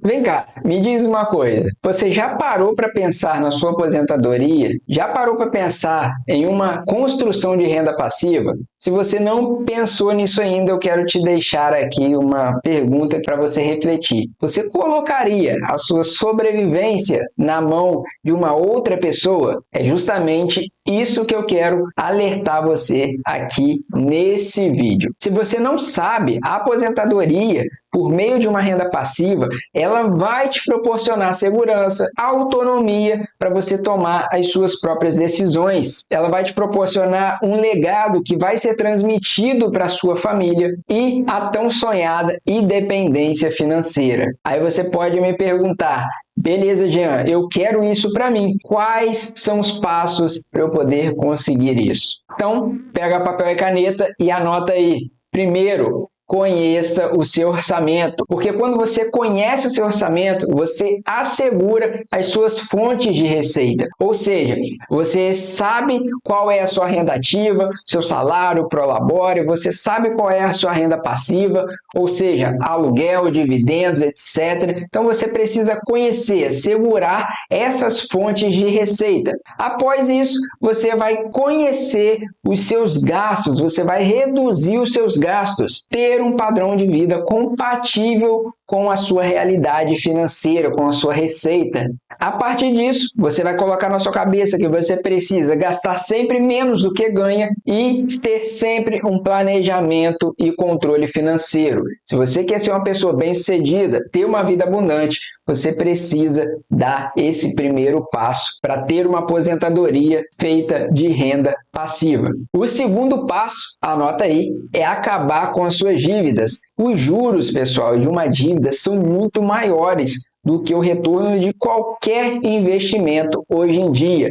Vem cá, me diz uma coisa. Você já parou para pensar na sua aposentadoria? Já parou para pensar em uma construção de renda passiva? Se você não pensou nisso ainda, eu quero te deixar aqui uma pergunta para você refletir. Você colocaria a sua sobrevivência na mão de uma outra pessoa? É justamente isso que eu quero alertar você aqui nesse vídeo. Se você não sabe, a aposentadoria por meio de uma renda passiva, ela vai te proporcionar segurança, autonomia para você tomar as suas próprias decisões. Ela vai te proporcionar um legado que vai ser transmitido para a sua família e a tão sonhada independência financeira. Aí você pode me perguntar, beleza, Jean, eu quero isso para mim. Quais são os passos para eu poder conseguir isso? Então, pega papel e caneta e anota aí. Primeiro, conheça o seu orçamento, porque quando você conhece o seu orçamento, você assegura as suas fontes de receita, ou seja, você sabe qual é a sua renda ativa, seu salário, prolabore, você sabe qual é a sua renda passiva, ou seja, aluguel, dividendos, etc. Então você precisa conhecer, assegurar essas fontes de receita. Após isso, você vai conhecer os seus gastos, você vai reduzir os seus gastos, ter um padrão de vida compatível com a sua realidade financeira, com a sua receita. A partir disso, você vai colocar na sua cabeça que você precisa gastar sempre menos do que ganha e ter sempre um planejamento e controle financeiro. Se você quer ser uma pessoa bem-sucedida, ter uma vida abundante, você precisa dar esse primeiro passo para ter uma aposentadoria feita de renda passiva. O segundo passo, anota aí, é acabar com as suas dívidas. Os juros, pessoal, de uma dívida são muito maiores do que o retorno de qualquer investimento hoje em dia.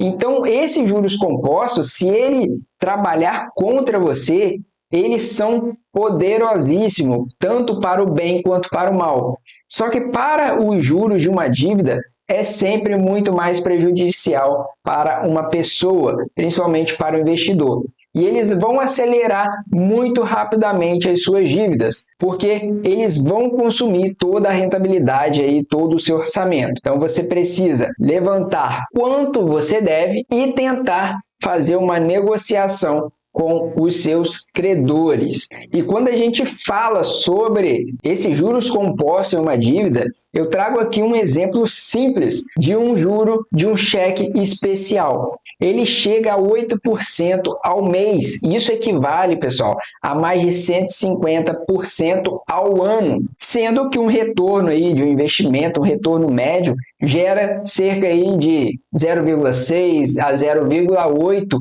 Então, esses juros compostos, se ele trabalhar contra você, eles são poderosíssimos, tanto para o bem quanto para o mal. Só que para os juros de uma dívida, é sempre muito mais prejudicial para uma pessoa, principalmente para o investidor. E eles vão acelerar muito rapidamente as suas dívidas, porque eles vão consumir toda a rentabilidade aí, todo o seu orçamento. Então você precisa levantar quanto você deve e tentar fazer uma negociação com os seus credores. E quando a gente fala sobre esses juros compostos em uma dívida, eu trago aqui um exemplo simples de um juro de um cheque especial. Ele chega a 8% ao mês. Isso equivale, pessoal, a mais de 150% ao ano, sendo que um retorno aí de um investimento, um retorno médio, gera cerca aí de 0,6 a 0,8%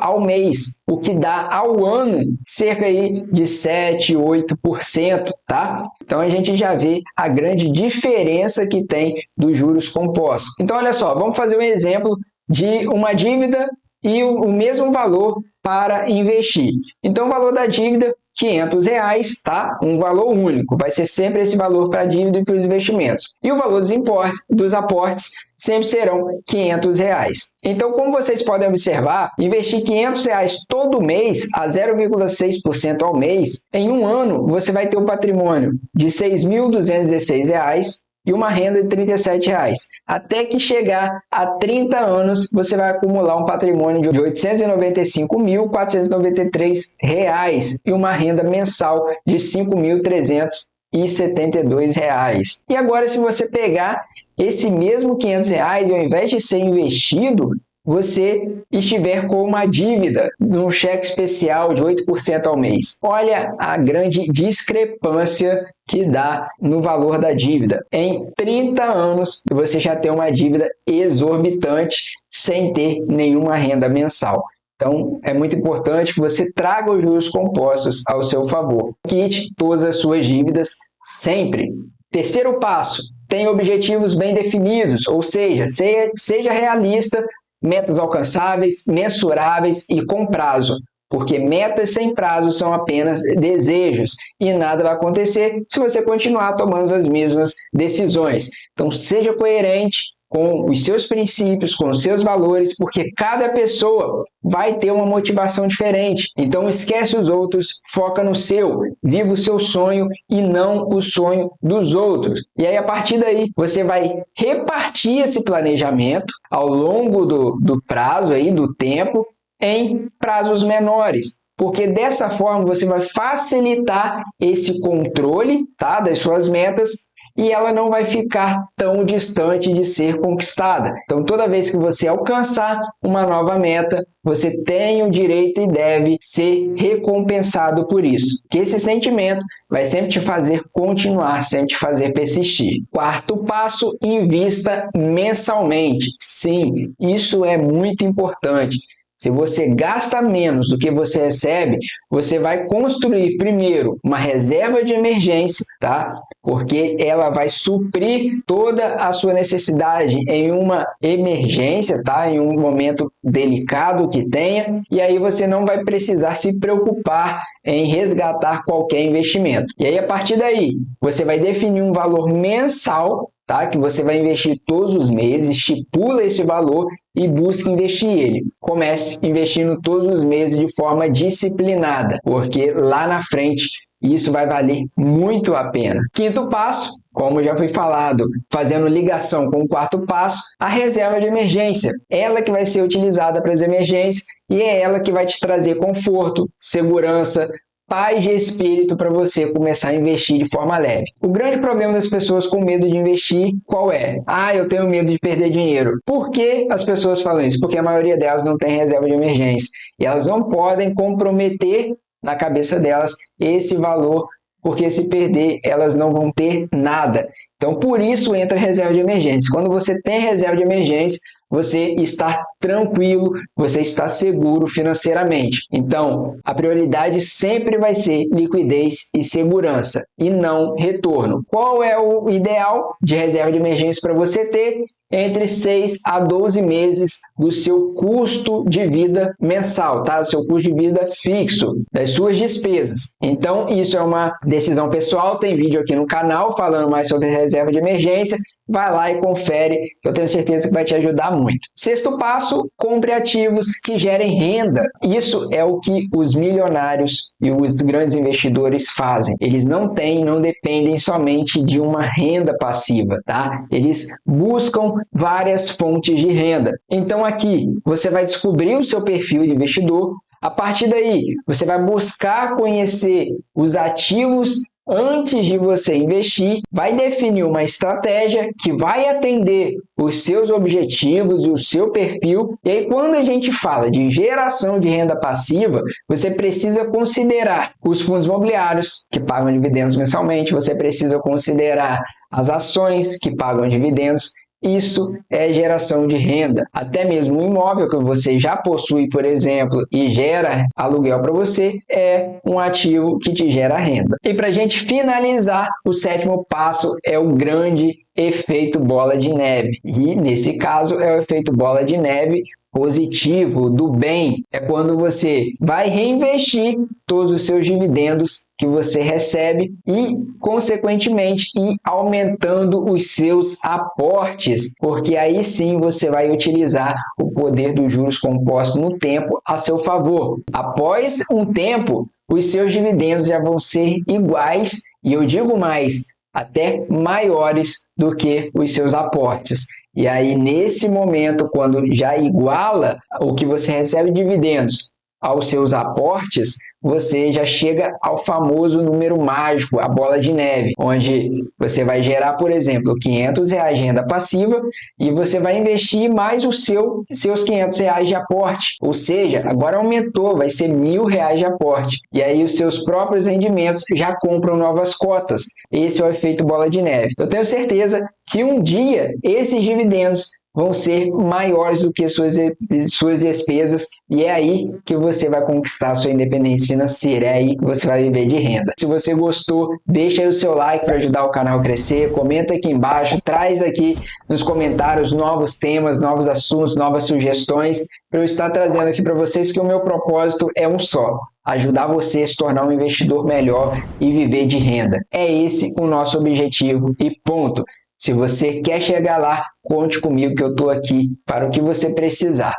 ao mês, o que dá ao ano cerca aí de 7, 8%, tá? Então a gente já vê a grande diferença que tem dos juros compostos. Então olha só, vamos fazer um exemplo de uma dívida e o mesmo valor para investir. Então o valor da dívida R$500, tá? Um valor único, vai ser sempre esse valor para a dívida e para os investimentos. E o valor dos aportes sempre serão R$500. Então, como vocês podem observar, investir R$500 todo mês a 0,6% ao mês, em um ano você vai ter um patrimônio de R$6.216 e uma renda de R$37. Até que chegar a 30 anos, você vai acumular um patrimônio de R$895.493 e uma renda mensal de R$5.372. E agora, se você pegar esse mesmo R$500 e ao invés de ser investido, você estiver com uma dívida num cheque especial de 8% ao mês. Olha a grande discrepância que dá no valor da dívida. Em 30 anos, você já tem uma dívida exorbitante sem ter nenhuma renda mensal. Então, é muito importante que você traga os juros compostos ao seu favor. Quite todas as suas dívidas sempre. Terceiro passo, tenha objetivos bem definidos, ou seja, seja realista, metas alcançáveis, mensuráveis e com prazo, porque metas sem prazo são apenas desejos e nada vai acontecer se você continuar tomando as mesmas decisões. Então, seja coerente, com os seus princípios, com os seus valores, porque cada pessoa vai ter uma motivação diferente. Então esquece os outros, foca no seu, viva o seu sonho e não o sonho dos outros. E aí a partir daí você vai repartir esse planejamento ao longo do prazo aí, do tempo, em prazos menores. Porque dessa forma você vai facilitar esse controle, tá, das suas metas e ela não vai ficar tão distante de ser conquistada. Então, toda vez que você alcançar uma nova meta, você tem o direito e deve ser recompensado por isso. Que esse sentimento vai sempre te fazer continuar, sempre te fazer persistir. Quarto passo, invista mensalmente. Sim, isso é muito importante. Se você gasta menos do que você recebe, você vai construir primeiro uma reserva de emergência, tá? Porque ela vai suprir toda a sua necessidade em uma emergência, tá? Em um momento delicado que tenha, e aí você não vai precisar se preocupar em resgatar qualquer investimento. E aí, a partir daí, você vai definir um valor mensal, tá? Que você vai investir todos os meses, estipula esse valor e busca investir ele. Comece investindo todos os meses de forma disciplinada, porque lá na frente isso vai valer muito a pena. Quinto passo, como já foi falado, fazendo ligação com o quarto passo, a reserva de emergência. Ela que vai ser utilizada para as emergências e é ela que vai te trazer conforto, segurança, paz de espírito para você começar a investir de forma leve. O grande problema das pessoas com medo de investir, qual é? Eu tenho medo de perder dinheiro. Por que as pessoas falam isso? Porque a maioria delas não tem reserva de emergência e elas não podem comprometer na cabeça delas esse valor, porque se perder, elas não vão ter nada. Então, por isso entra a reserva de emergência. Quando você tem reserva de emergência, você está tranquilo, você está seguro financeiramente. Então, a prioridade sempre vai ser liquidez e segurança, e não retorno. Qual é o ideal de reserva de emergência para você ter? Entre 6 a 12 meses do seu custo de vida mensal, tá? Do seu custo de vida fixo, das suas despesas. Então, isso é uma decisão pessoal, tem vídeo aqui no canal falando mais sobre reserva de emergência. Vai lá e confere, que eu tenho certeza que vai te ajudar muito. Sexto passo, compre ativos que gerem renda. Isso é o que os milionários e os grandes investidores fazem. Eles não dependem somente de uma renda passiva, tá? Eles buscam várias fontes de renda. Então aqui você vai descobrir o seu perfil de investidor. A partir daí, você vai buscar conhecer os ativos antes de você investir, vai definir uma estratégia que vai atender os seus objetivos e o seu perfil. E aí, quando a gente fala de geração de renda passiva, você precisa considerar os fundos imobiliários, que pagam dividendos mensalmente, você precisa considerar as ações que pagam dividendos. Isso é geração de renda. Até mesmo um imóvel que você já possui, por exemplo, e gera aluguel para você, é um ativo que te gera renda. E para a gente finalizar, o sétimo passo é o grande efeito bola de neve. E nesse caso é o efeito bola de neve positivo, do bem. É quando você vai reinvestir todos os seus dividendos que você recebe e, consequentemente, ir aumentando os seus aportes, porque aí sim você vai utilizar o poder dos juros compostos no tempo a seu favor. Após um tempo, os seus dividendos já vão ser iguais, e eu digo mais, até maiores do que os seus aportes. E aí, nesse momento, quando já iguala o que você recebe de dividendos aos seus aportes, você já chega ao famoso número mágico, a bola de neve, onde você vai gerar, por exemplo, R$500 de renda passiva e você vai investir mais os seus R$500 de aporte. Ou seja, agora aumentou, vai ser R$1.000 de aporte. E aí os seus próprios rendimentos já compram novas cotas. Esse é o efeito bola de neve. Eu tenho certeza que um dia esses dividendos vão ser maiores do que suas despesas, e é aí que você vai conquistar a sua independência financeira, é aí que você vai viver de renda. Se você gostou, deixa aí o seu like para ajudar o canal a crescer, comenta aqui embaixo, traz aqui nos comentários novos temas, novos assuntos, novas sugestões, para eu estar trazendo aqui para vocês, que o meu propósito é um só: ajudar você a se tornar um investidor melhor e viver de renda. É esse o nosso objetivo e ponto. Se você quer chegar lá, conte comigo que eu estou aqui para o que você precisar.